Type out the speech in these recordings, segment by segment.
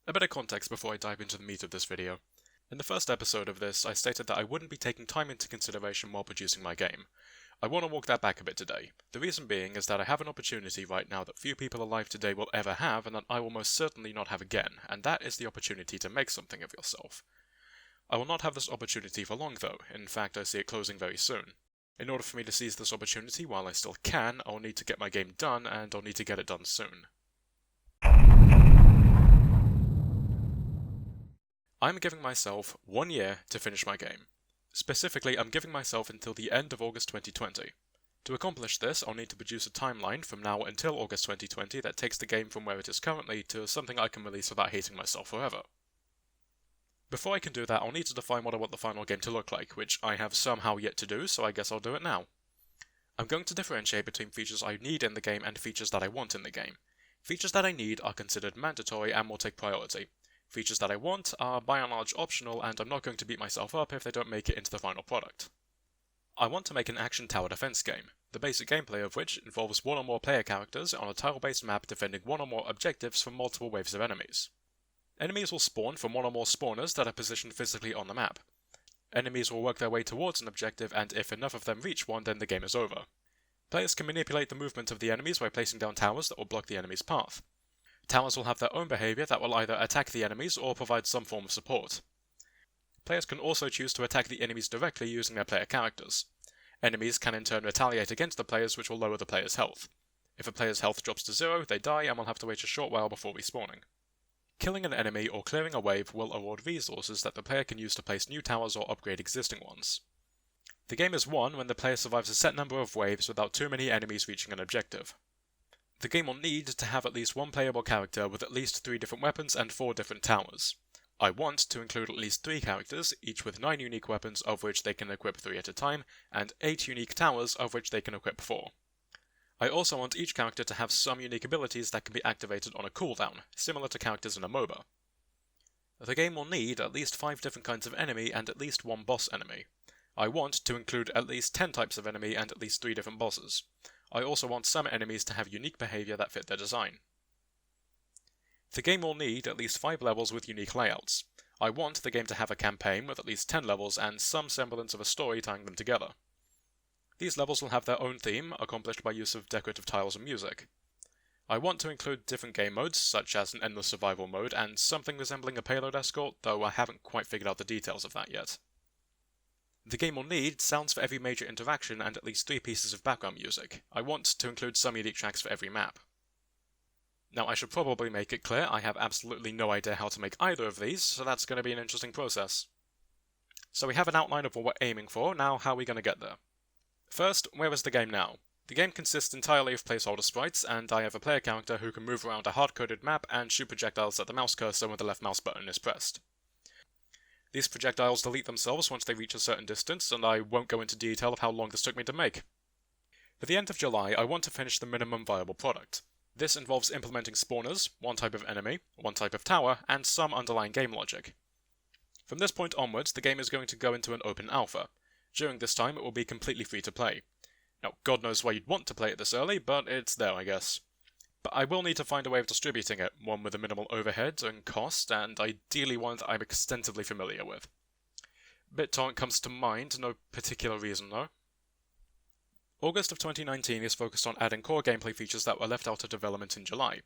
A bit of context before I dive into the meat of this video. In the first episode of this, I stated that I wouldn't be taking time into consideration while producing my game. I want to walk that back a bit today. The reason being is that I have an opportunity right now that few people alive today will ever have and that I will most certainly not have again, and that is the opportunity to make something of yourself. I will not have this opportunity for long though, in fact I see it closing very soon. In order for me to seize this opportunity while I still can, I'll need to get my game done, and I'll need to get it done soon. I'm giving myself 1 year to finish my game. Specifically, I'm giving myself until the end of August 2020. To accomplish this, I'll need to produce a timeline from now until August 2020 that takes the game from where it is currently to something I can release without hating myself forever. Before I can do that, I'll need to define what I want the final game to look like, which I have somehow yet to do, so I guess I'll do it now. I'm going to differentiate between features I need in the game and features that I want in the game. Features that I need are considered mandatory and will take priority. Features that I want are by and large optional, and I'm not going to beat myself up if they don't make it into the final product. I want to make an action tower defense game, the basic gameplay of which involves one or more player characters on a tile-based map defending one or more objectives from multiple waves of enemies. Enemies will spawn from one or more spawners that are positioned physically on the map. Enemies will work their way towards an objective, and if enough of them reach one, then the game is over. Players can manipulate the movement of the enemies by placing down towers that will block the enemy's path. Towers will have their own behavior that will either attack the enemies or provide some form of support. Players can also choose to attack the enemies directly using their player characters. Enemies can in turn retaliate against the players, which will lower the player's health. If a player's health drops to 0, they die and will have to wait a short while before respawning. Killing an enemy or clearing a wave will award resources that the player can use to place new towers or upgrade existing ones. The game is won when the player survives a set number of waves without too many enemies reaching an objective. The game will need to have at least one playable character with at least 3 different weapons and 4 different towers. I want to include at least 3 characters, each with 9 unique weapons of which they can equip 3 at a time, and 8 unique towers of which they can equip 4. I also want each character to have some unique abilities that can be activated on a cooldown, similar to characters in a MOBA. The game will need at least 5 different kinds of enemy and at least 1 boss enemy. I want to include at least 10 types of enemy and at least 3 different bosses. I also want some enemies to have unique behavior that fit their design. The game will need at least 5 levels with unique layouts. I want the game to have a campaign with at least 10 levels and some semblance of a story tying them together. These levels will have their own theme, accomplished by use of decorative tiles and music. I want to include different game modes, such as an endless survival mode and something resembling a payload escort, though I haven't quite figured out the details of that yet. The game will need sounds for every major interaction and at least 3 pieces of background music. I want to include some unique tracks for every map. Now I should probably make it clear I have absolutely no idea how to make either of these, so that's going to be an interesting process. So we have an outline of what we're aiming for, now how are we going to get there? First, where is the game now? The game consists entirely of placeholder sprites, and I have a player character who can move around a hard-coded map and shoot projectiles at the mouse cursor when the left mouse button is pressed. These projectiles delete themselves once they reach a certain distance, and I won't go into detail of how long this took me to make. For the end of July, I want to finish the minimum viable product. This involves implementing spawners, 1 type of enemy, 1 type of tower, and some underlying game logic. From this point onwards, the game is going to go into an open alpha. During this time, it will be completely free to play. Now, God knows why you'd want to play it this early, but it's there, I guess. But I will need to find a way of distributing it, one with a minimal overhead and cost, and ideally one that I'm extensively familiar with. BitTorrent comes to mind, no particular reason though. August of 2019 is focused on adding core gameplay features that were left out of development in July.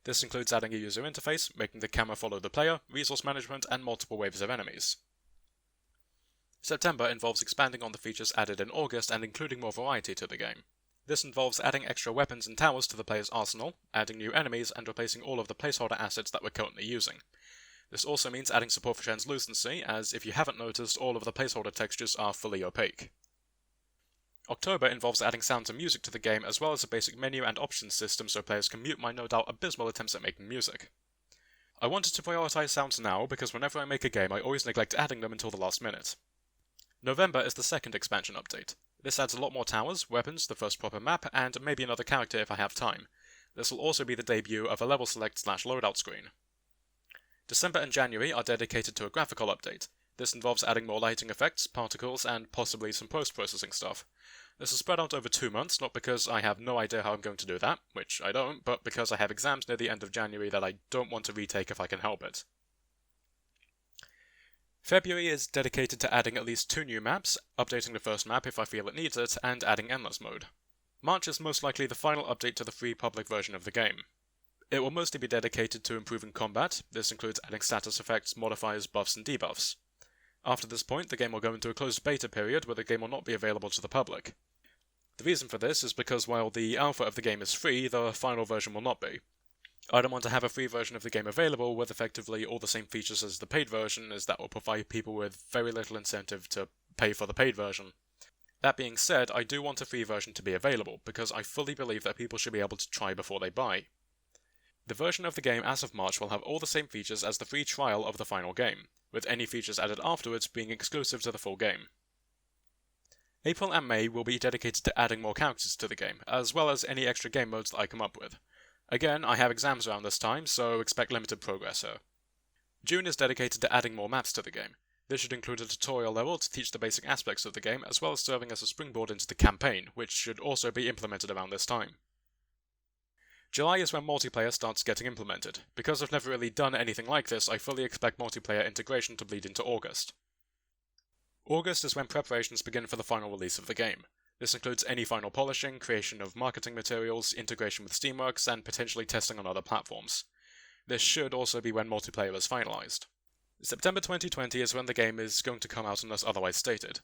This includes adding a user interface, making the camera follow the player, resource management, and multiple waves of enemies. September involves expanding on the features added in August and including more variety to the game. This involves adding extra weapons and towers to the player's arsenal, adding new enemies, and replacing all of the placeholder assets that we're currently using. This also means adding support for translucency, as if you haven't noticed, all of the placeholder textures are fully opaque. October involves adding sounds and music to the game, as well as a basic menu and options system so players can mute my no doubt abysmal attempts at making music. I wanted to prioritize sounds now because whenever I make a game I always neglect adding them until the last minute. November is the second expansion update. This adds a lot more towers, weapons, the first proper map, and maybe another character if I have time. This will also be the debut of a level select/loadout screen. December and January are dedicated to a graphical update. This involves adding more lighting effects, particles, and possibly some post-processing stuff. This is spread out over 2 months, not because I have no idea how I'm going to do that, which I don't, but because I have exams near the end of January that I don't want to retake if I can help it. February is dedicated to adding at least 2 new maps, updating the first map if I feel it needs it, and adding Endless Mode. March is most likely the final update to the free public version of the game. It will mostly be dedicated to improving combat. This includes adding status effects, modifiers, buffs, and debuffs. After this point, the game will go into a closed beta period where the game will not be available to the public. The reason for this is because while the alpha of the game is free, the final version will not be. I don't want to have a free version of the game available with effectively all the same features as the paid version, as that will provide people with very little incentive to pay for the paid version. That being said, I do want a free version to be available, because I fully believe that people should be able to try before they buy. The version of the game as of March will have all the same features as the free trial of the final game, with any features added afterwards being exclusive to the full game. April and May will be dedicated to adding more characters to the game, as well as any extra game modes that I come up with. Again, I have exams around this time, so expect limited progress here. June is dedicated to adding more maps to the game. This should include a tutorial level to teach the basic aspects of the game, as well as serving as a springboard into the campaign, which should also be implemented around this time. July is when multiplayer starts getting implemented. Because I've never really done anything like this, I fully expect multiplayer integration to bleed into August. August is when preparations begin for the final release of the game. This includes any final polishing, creation of marketing materials, integration with Steamworks, and potentially testing on other platforms. This should also be when multiplayer is finalized. September 2020 is when the game is going to come out unless otherwise stated.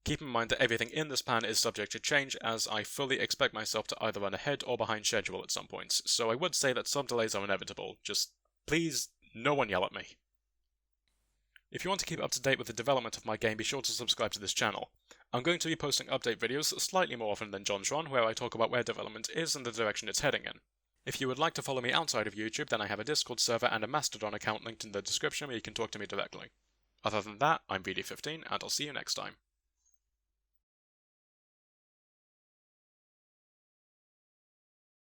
Keep in mind that everything in this plan is subject to change, as I fully expect myself to either run ahead or behind schedule at some points, so I would say that some delays are inevitable. Just please, no one yell at me. If you want to keep up to date with the development of my game, be sure to subscribe to this channel. I'm going to be posting update videos slightly more often than JonTron, where I talk about where development is and the direction it's heading in. If you would like to follow me outside of YouTube, then I have a Discord server and a Mastodon account linked in the description where you can talk to me directly. Other than that, I'm VD15, and I'll see you next time.